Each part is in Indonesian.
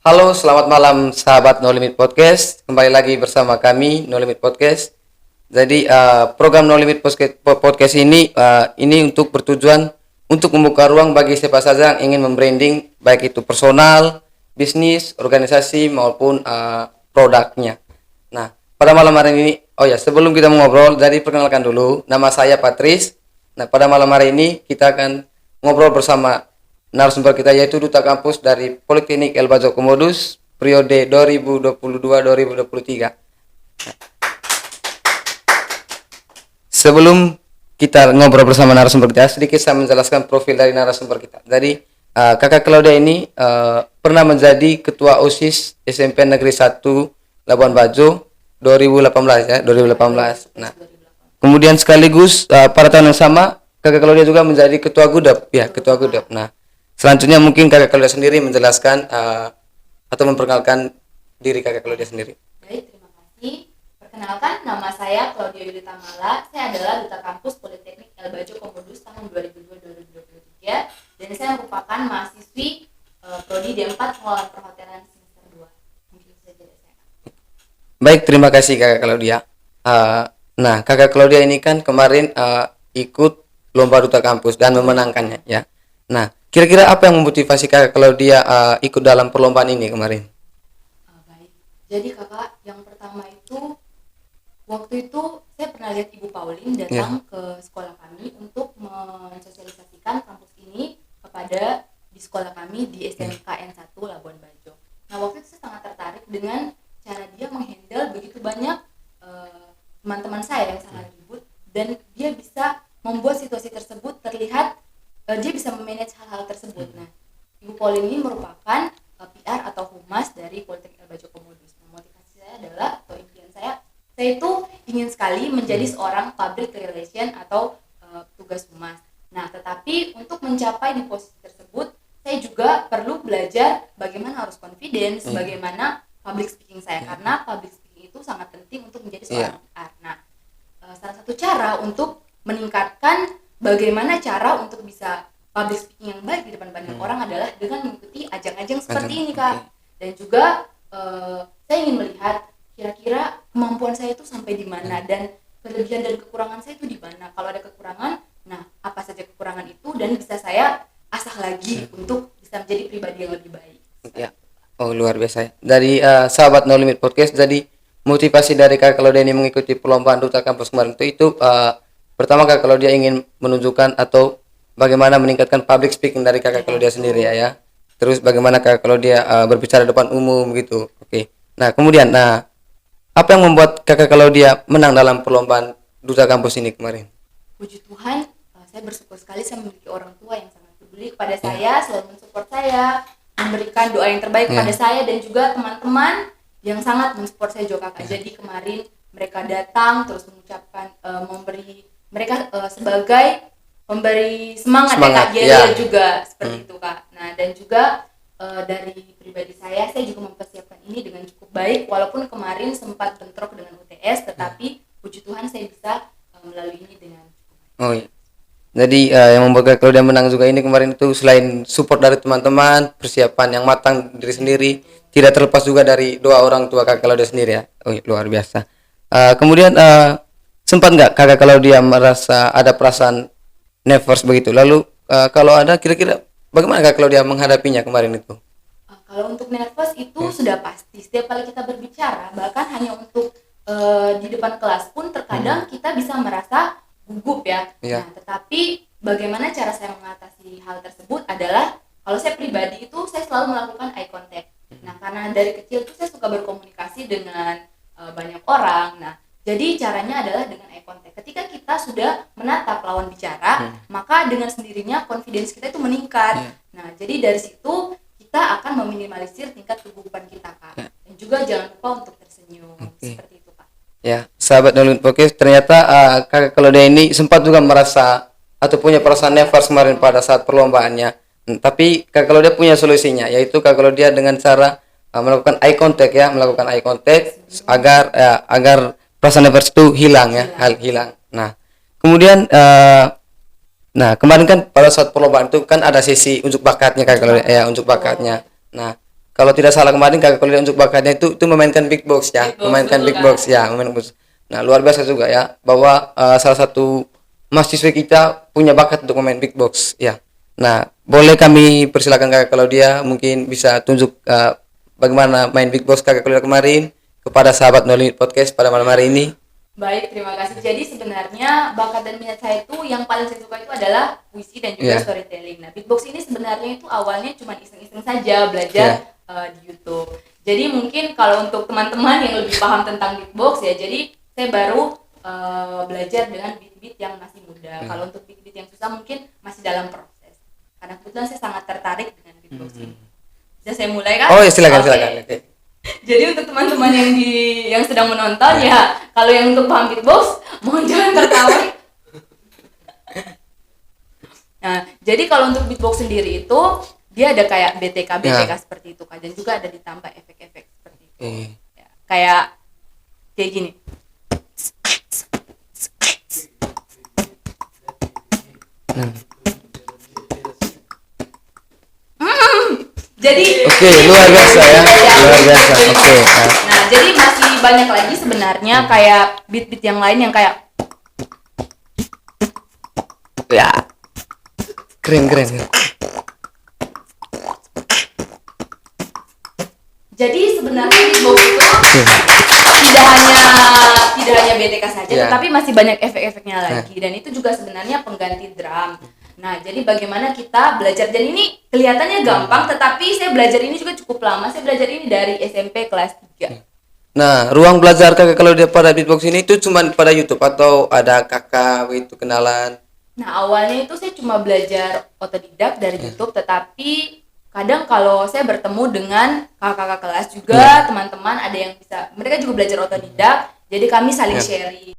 Halo, selamat malam sahabat No Limit Podcast. Kembali lagi bersama kami No Limit Podcast. Jadi program No Limit Podcast ini untuk bertujuan untuk membuka ruang bagi siapa saja yang ingin membranding, baik itu personal, bisnis, organisasi maupun produknya. Nah, pada malam hari ini, oh ya, sebelum kita ngobrol, jadi perkenalkan dulu, nama saya Patris. Nah, pada malam hari ini kita akan ngobrol bersama narasumber kita yaitu Duta Kampus dari Politeknik El Bajo Komodus periode 2022-2023. Sebelum kita ngobrol bersama narasumber kita, sedikit saya menjelaskan profil dari narasumber kita. Jadi Kakak Claudia ini pernah menjadi Ketua OSIS SMP Negeri 1 Labuan Bajo 2018 ya, 2018. Nah, kemudian sekaligus pada tahun yang sama Kakak Claudia juga menjadi Ketua GUDAP ya, Ketua GUDAP. Nah, selanjutnya mungkin Kakak Claudia sendiri menjelaskan atau memperkenalkan diri Kakak Claudia sendiri. Baik, terima kasih. Perkenalkan, nama saya Claudia Yulita Mala. Saya adalah Duta Kampus Politeknik El Bajo Komodus tahun 2002-2023 dan saya merupakan mahasiswi Prodi D4 Pengelolaan Perhotelan semester 2. Mungkin saja dari saya. Baik, terima kasih Kakak Claudia. Nah, Kakak Claudia ini kan kemarin ikut lomba Duta Kampus dan memenangkannya ya. Nah, kira-kira apa yang memotivasi Kakak Claudia ikut dalam perlombaan ini kemarin? Baik, jadi kakak, yang pertama itu waktu itu saya pernah lihat Ibu Pauline datang ke sekolah kami untuk mensosialisasikan kampus ini kepada di sekolah kami di SMK N1 Labuan Bajo. Nah, waktu itu saya sangat tertarik dengan cara dia menghandle begitu banyak teman-teman saya yang sangat ribut, dan dia bisa membuat situasi tersebut terlihat dia bisa memanage hal-hal tersebut. Nah, Ibu Pauline ini merupakan PR atau humas dari Politeknik El Bajo Komodus. Nah, motivasi saya adalah, atau impian saya itu ingin sekali menjadi seorang public relation atau tugas humas. Nah, tetapi untuk mencapai di posisi tersebut, saya juga perlu belajar bagaimana harus confidence, bagaimana public speaking saya, karena public speaking itu sangat penting untuk menjadi seorang PR. Nah, salah satu cara untuk meningkatkan bagaimana cara untuk bisa public speaking yang baik di depan banyak orang adalah dengan mengikuti ajang-ajang seperti ini, Kak. Dan juga saya ingin melihat kira-kira kemampuan saya itu sampai di mana dan kelebihan dan kekurangan saya itu di mana. Kalau ada kekurangan, nah apa saja kekurangan itu dan bisa saya asah lagi untuk bisa menjadi pribadi yang lebih baik. Ya. Oh, luar biasa ya. Dari sahabat No Limit Podcast, jadi motivasi dari Kakak Claudia ini mengikuti perlombaan Duta Kampus kemarin itu pertama Kakak Claudia ingin menunjukkan atau bagaimana meningkatkan public speaking dari Kakak Claudia sendiri ya. Terus bagaimana Kakak Claudia berbicara depan umum gitu. Oke. Nah, kemudian apa yang membuat Kakak Claudia menang dalam perlombaan Duta Kampus ini kemarin? Puji Tuhan, saya bersyukur sekali saya memiliki orang tua yang sangat peduli kepada saya, selalu mensupport saya, memberikan doa yang terbaik kepada saya, dan juga teman-teman yang sangat mensupport saya juga, Kak. Jadi kemarin mereka datang terus mengucapkan memberi mereka sebagai pemberi semangat ya, Kak. Dia juga seperti itu, Kak. Nah, dan juga dari pribadi saya juga mempersiapkan ini dengan cukup baik, walaupun kemarin sempat bentrok dengan UTS, tetapi puji Tuhan saya bisa melalui ini dengan cukup baik. Oh iya. Jadi yang membuat Kakak Claudia menang juga ini kemarin itu selain support dari teman-teman, persiapan yang matang diri sendiri, tidak terlepas juga dari doa orang tua Kakak Claudia sendiri ya. Oh, luar biasa. Kemudian sempat nggak Kakak Claudia merasa ada perasaan nervous begitu? Lalu kalau ada, kira-kira bagaimana Kakak Claudia menghadapinya kemarin itu? Kalau untuk nervous itu sudah pasti. Setiap kali kita berbicara, bahkan hanya untuk di depan kelas pun terkadang kita bisa merasa gugup ya. Nah, tetapi bagaimana cara saya mengatasi hal tersebut adalah, kalau saya pribadi itu saya selalu melakukan eye contact. Nah, karena dari kecil itu saya suka berkomunikasi dengan banyak orang. Nah, jadi caranya adalah dengan eye contact. Ketika kita sudah menatap lawan bicara, maka dengan sendirinya confidence kita itu meningkat. Nah, jadi dari situ kita akan meminimalisir tingkat kegugupan kita, Kak. Dan juga jangan lupa untuk tersenyum. Seperti itu, Kak. Ya, sahabat No Limit Podcast, ternyata Kakak Claudia ini sempat juga merasa atau punya perasaan nervous kemarin pada saat perlombaannya. Tapi Kakak Claudia punya solusinya, yaitu Kakak Claudia dengan cara melakukan eye contact ya, melakukan eye contact agar perasaan nervous itu hilang ya, hilang. Nah, kemudian nah kemarin kan pada saat perlombaan itu kan ada sesi unjuk bakatnya Kakak Claudia ya, unjuk bakatnya. Nah, kalau tidak salah kemarin kakak Claudia untuk bakatnya itu memainkan big box ya, Big box, memainkan betul, big Kak. box ya, memainkan big box. Nah, luar biasa juga ya bahwa salah satu mahasiswa kita punya bakat untuk memain big box ya. Nah, boleh kami persilakan kakak Claudia mungkin bisa tunjuk bagaimana main big box kakak Claudia kemarin kepada sahabat No Limit Podcast pada malam hari ini. Baik, terima kasih. Jadi sebenarnya bakat dan minat saya itu yang paling saya suka itu adalah puisi dan juga Yeah. storytelling. Nah, beatbox ini sebenarnya itu awalnya cuma iseng-iseng saja belajar di YouTube. Jadi mungkin kalau untuk teman-teman yang lebih paham tentang beatbox ya, jadi saya baru belajar dengan beat-beat yang masih muda. Kalau untuk beat-beat yang susah mungkin masih dalam proses. Karena kebetulan saya sangat tertarik dengan beatbox ini. Bisa saya mulai kan? Oh ya, silakan Oke. silakan. Oke. Jadi untuk teman-teman yang sedang menonton ya, kalau yang untuk paham beatbox, mohon jangan tertawa. Nah, jadi kalau untuk beatbox sendiri itu dia ada kayak BTK seperti itu kan, dan juga ada ditambah efek-efek seperti itu. Ya, kayak gini. Jadi Oke, luar biasa ya. Luar biasa. Oke. Nah, jadi masih banyak lagi sebenarnya kayak beat-beat yang lain yang kayak Ya. Keren. jadi sebenarnya beatbox itu tidak hanya BTK saja, Ya. tetapi masih banyak efek-efeknya lagi, dan itu juga sebenarnya pengganti drum. Nah, jadi bagaimana kita belajar, dan ini kelihatannya gampang, tetapi saya belajar ini juga cukup lama. Saya belajar ini dari SMP kelas 3. Nah, ruang belajar kakak kalau dia pada beatbox ini itu cuma pada YouTube atau ada kakak itu kenalan? Nah, awalnya itu saya cuma belajar otodidak dari YouTube, tetapi kadang kalau saya bertemu dengan kakak-kakak kelas juga, teman-teman ada yang bisa, mereka juga belajar otodidak, jadi kami saling sharing.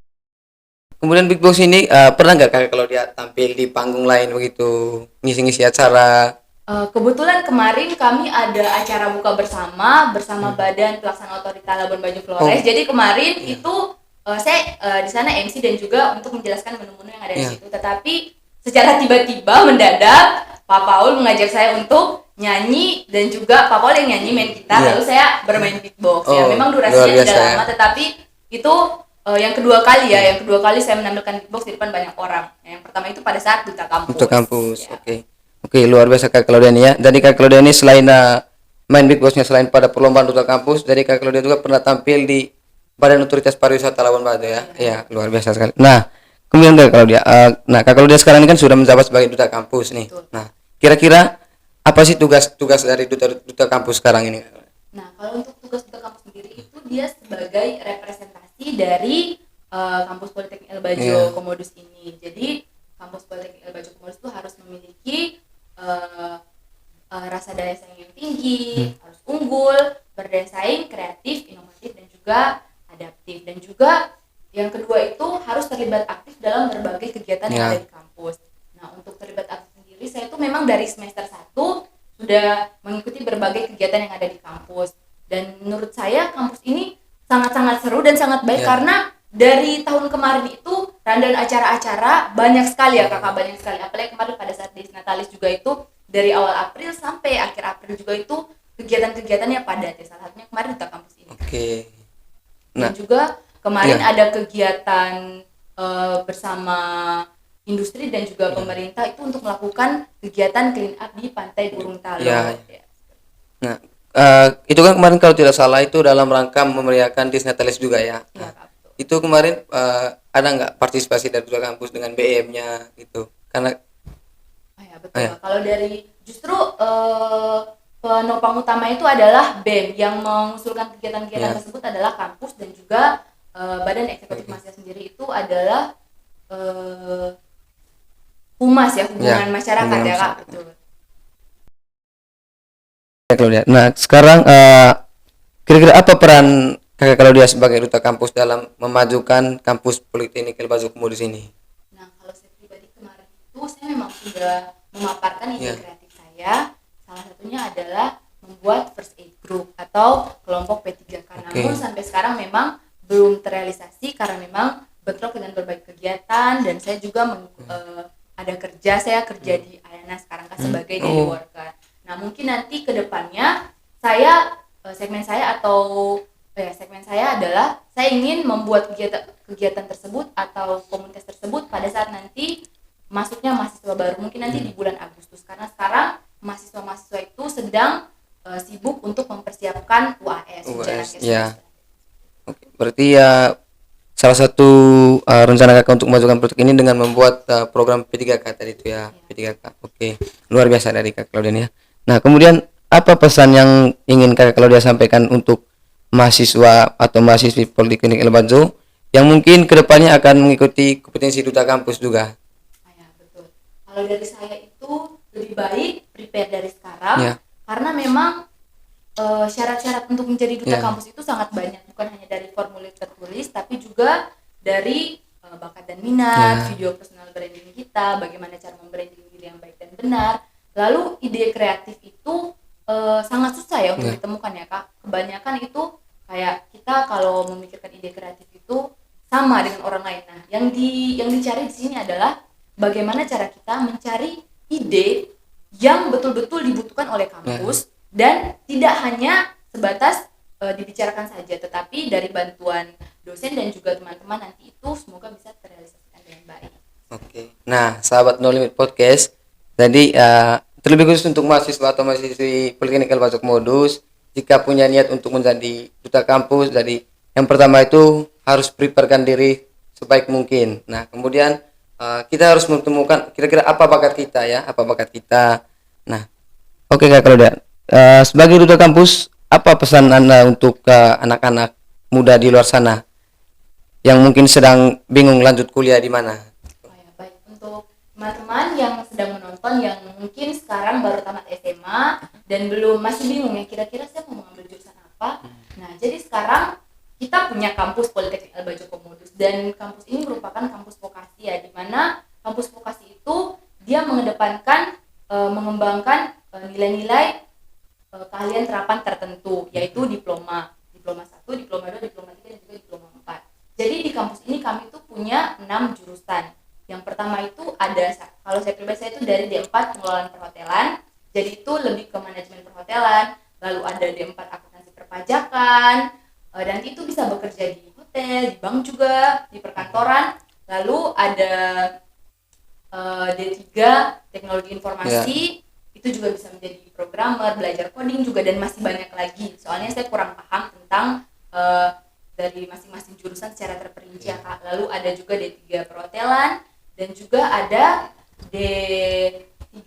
Kemudian beatbox ini pernah nggak kakak kalau dia tampil di panggung lain begitu, ngisi-ngisi acara? Kebetulan kemarin kami ada acara buka bersama Badan Pelaksana Otorita Labuan Bajo Flores. Jadi kemarin itu saya di sana MC dan juga untuk menjelaskan menu-menu yang ada di situ. Tetapi secara tiba-tiba mendadak Pak Paul mengajak saya untuk nyanyi, dan juga Pak Paul yang nyanyi main gitar, lalu saya bermain beatbox. Ya, memang durasinya tidak lama, tetapi itu yang kedua kali saya menampilkan beatbox di depan banyak orang. Yang pertama itu pada saat duta kampus. Ya. Oke, luar biasa kakak Claudia ini ya. Jadi kakak Claudia ini selain main beatboxnya selain pada perlombaan duta kampus, jadi kakak Claudia juga pernah tampil di Badan Otoritas Pariwisata Labuan Bajo ya. Ya, luar biasa sekali. Nah, kemudian kakak Claudia, kakak Claudia sekarang ini kan sudah menjabat sebagai duta kampus nih. Betul. Nah, kira-kira apa sih tugas dari duta kampus sekarang ini? Nah, kalau untuk tugas duta kampus sendiri itu dia sebagai representasi dari kampus Politeknik El Bajo Komodus ini. Jadi kampus Politeknik El Bajo Komodus itu harus memiliki rasa daya saing yang tinggi, harus unggul, berdaya saing, kreatif, inovatif, dan juga adaptif. Dan juga yang kedua itu harus terlibat aktif dalam berbagai kegiatan yang ada di kampus. Nah, untuk terlibat aktif sendiri, saya itu memang dari semester 1 sudah mengikuti berbagai kegiatan yang ada di kampus. Dan menurut saya kampus ini sangat-sangat seru dan sangat baik karena dari tahun kemarin itu rundown acara-acara banyak sekali ya kakak, banyak sekali. Apalagi kemarin pada saat Days Natalis juga itu dari awal April sampai akhir April juga itu kegiatan-kegiatannya padat ya. Salah satunya kemarin di kampus ini. Oke. Dan juga kemarin ada kegiatan bersama industri dan juga pemerintah itu untuk melakukan kegiatan clean up di Pantai Burung Talo. Nah, itu kan kemarin kalau tidak salah itu dalam rangka memeriahkan Days Natalis juga ya. Iya, Kak, betul. Itu kemarin ada nggak partisipasi dari duta kampus dengan BM-nya gitu? Karena Betul. Kalau dari justru penopang utama itu adalah BEM, yang mengusulkan kegiatan-kegiatan tersebut adalah kampus, dan juga Badan Eksekutif Mahasiswa sendiri itu adalah Humas ya, hubungan masyarakat ya Kak. Betul. Claudia. Nah, sekarang kira-kira apa peran kakak Claudia sebagai duta kampus dalam memajukan kampus Politeknik El Bajo Komodus ini? Nah, kalau saya pribadi kemarin itu saya memang sudah memaparkan ide kreatif saya. Salah satunya adalah membuat first aid group atau kelompok P3K. Namun sampai sekarang memang belum terrealisasi karena memang bentrok dengan berbagai kegiatan, dan saya juga saya kerja di Ayana sekarang kan sebagai daily worker. Nah, mungkin nanti ke depannya segmen saya adalah saya ingin membuat kegiatan tersebut atau komunitas tersebut pada saat nanti masuknya mahasiswa baru, mungkin nanti di bulan Agustus, karena sekarang mahasiswa itu sedang sibuk untuk mempersiapkan UAS, ujian akhir ya. semester. Oke, berarti ya salah satu rencana kakak untuk memajukan proyek ini dengan membuat program P3K tadi itu ya, P3K. Oke, luar biasa dari Kak Claudian ya. Nah, kemudian apa pesan yang ingin Kak Claudia sampaikan untuk mahasiswa atau mahasiswi Politeknik Elbajo yang mungkin kedepannya akan mengikuti kompetensi duta kampus juga? Ya, betul. Kalau dari saya itu lebih baik prepare dari sekarang, Ya. karena memang syarat-syarat untuk menjadi duta Ya. kampus itu sangat banyak, bukan hanya dari formulir tertulis, tapi juga dari bakat dan minat, Ya. video personal branding kita, bagaimana cara membranding diri yang baik dan benar. Lalu ide kreatif itu sangat susah ya untuk Ya. ditemukan ya Kak. Kebanyakan itu kayak kita kalau memikirkan ide kreatif itu sama dengan orang lain. Nah, yang dicari di sini adalah bagaimana cara kita mencari ide yang betul-betul dibutuhkan oleh kampus dan tidak hanya sebatas dibicarakan saja, tetapi dari bantuan dosen dan juga teman-teman nanti itu semoga bisa terrealisasikan dengan baik. Oke. Nah, sahabat No Limit Podcast, jadi terlebih khusus untuk mahasiswa atau mahasiswi Politeknik Elbajo Modus, jika punya niat untuk menjadi duta kampus, jadi yang pertama itu harus preparekan diri sebaik mungkin. Nah, kemudian kita harus menemukan kira-kira apa bakat kita ya, apa bakat kita. Nah, oke Kak Claudia, sebagai duta kampus, apa pesan Anda untuk anak-anak muda di luar sana yang mungkin sedang bingung lanjut kuliah di mana? Oh ya, baik. Untuk teman-teman yang sedang menonton yang mungkin sekarang baru tamat SMA dan masih bingung ya kira-kira saya mau mengambil jurusan apa. Nah, jadi sekarang kita punya kampus Politeknik Elbajo Modus dan kampus ini merupakan kampus vokasi ya, di mana kampus vokasi itu dia mengedepankan mengembangkan nilai-nilai keahlian terapan tertentu, yaitu diploma 1, diploma 2, diploma 3 dan juga diploma 4. Jadi di kampus ini kami tuh punya 6 jurusan. Yang pertama itu ada, kalau saya pribadi saya itu dari D4 pengelolaan perhotelan, jadi itu lebih ke manajemen perhotelan. Lalu ada D4 akuntansi perpajakan, dan itu bisa bekerja di hotel, di bank juga, di perkantoran. Lalu ada D3 teknologi informasi, itu juga bisa menjadi programmer, belajar coding juga, dan masih banyak lagi. Soalnya saya kurang paham tentang dari masing-masing jurusan secara terperinci ya Kak. Lalu ada juga D3 perhotelan dan juga ada D3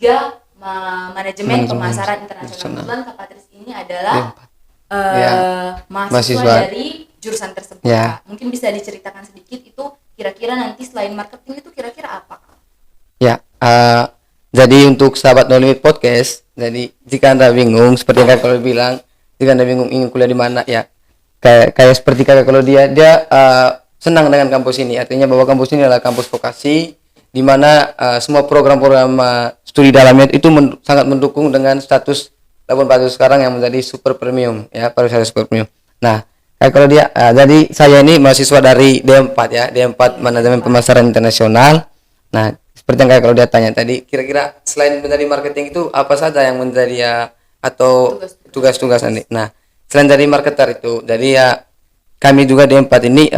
manajemen pemasaran internasional. Kebetulan Kak Patris ini adalah mahasiswa dari jurusan tersebut. Ya. Kak. Mungkin bisa diceritakan sedikit itu kira-kira nanti selain marketing itu kira-kira apa Kak? Ya, jadi untuk sahabat No Limit Podcast, jadi jika Anda bingung seperti yang Kak bilang, jika Anda bingung ingin kuliah di mana ya, kayak seperti Kakak kalau dia senang dengan kampus ini, artinya bahwa kampus ini adalah kampus vokasi di mana semua program-program studi dalamnya itu sangat mendukung dengan status Labuan Bajo sekarang yang menjadi super premium ya, pariwisata super premium. Nah, kalau dia jadi saya ini mahasiswa dari D4 ya, D4 manajemen pemasaran internasional. Nah, seperti yang kalau dia tanya tadi, kira-kira selain menjadi marketing itu apa saja yang menjadi atau tugas-tugas nanti. Nah, selain dari marketer itu, jadi ya kami juga D4 ini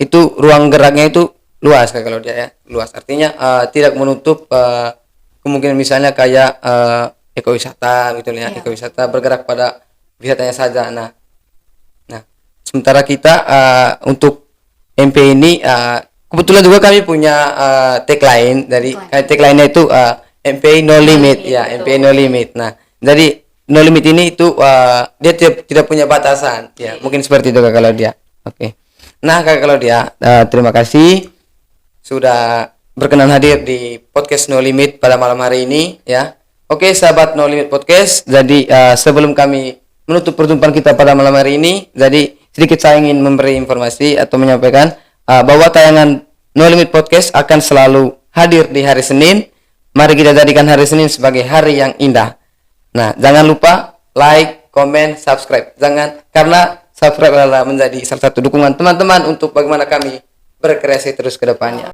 itu ruang geraknya itu luas kalau dia ya, luas. Artinya tidak menutup kemungkinan misalnya kayak ekowisata gitu ya, ekowisata bergerak pada wisatanya saja. Nah, sementara kita untuk MP ini kebetulan juga kami punya tagline dari tagline-nya itu MP No Limit ya, MP No Limit. Nah, jadi No Limit ini itu dia tidak punya batasan ya, mungkin seperti itu Kak kalau dia. Oke. Nah, Kak kalau dia terima kasih sudah berkenan hadir di podcast No Limit pada malam hari ini ya. Oke, sahabat No Limit Podcast. Jadi sebelum kami menutup perjumpaan kita pada malam hari ini, jadi sedikit saya ingin memberi informasi atau menyampaikan bahwa tayangan No Limit Podcast akan selalu hadir di hari Senin. Mari kita jadikan hari Senin sebagai hari yang indah. Nah, jangan lupa like, comment, subscribe. Karena subscribe adalah menjadi salah satu dukungan teman-teman untuk bagaimana kami berkreasi terus ke depannya.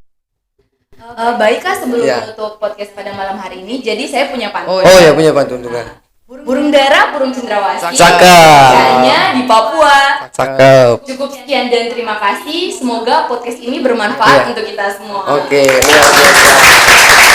Baik Kak, sebelum menutup podcast pada malam hari ini, jadi saya punya pantun. Oh ya, punya pantun juga. Burung burung dara, burung cendrawasih. Cakep. Hanya di Papua. Cakep. Cukup sekian dan terima kasih. Semoga podcast ini bermanfaat Iya. untuk kita semua. Oke, luar biasa.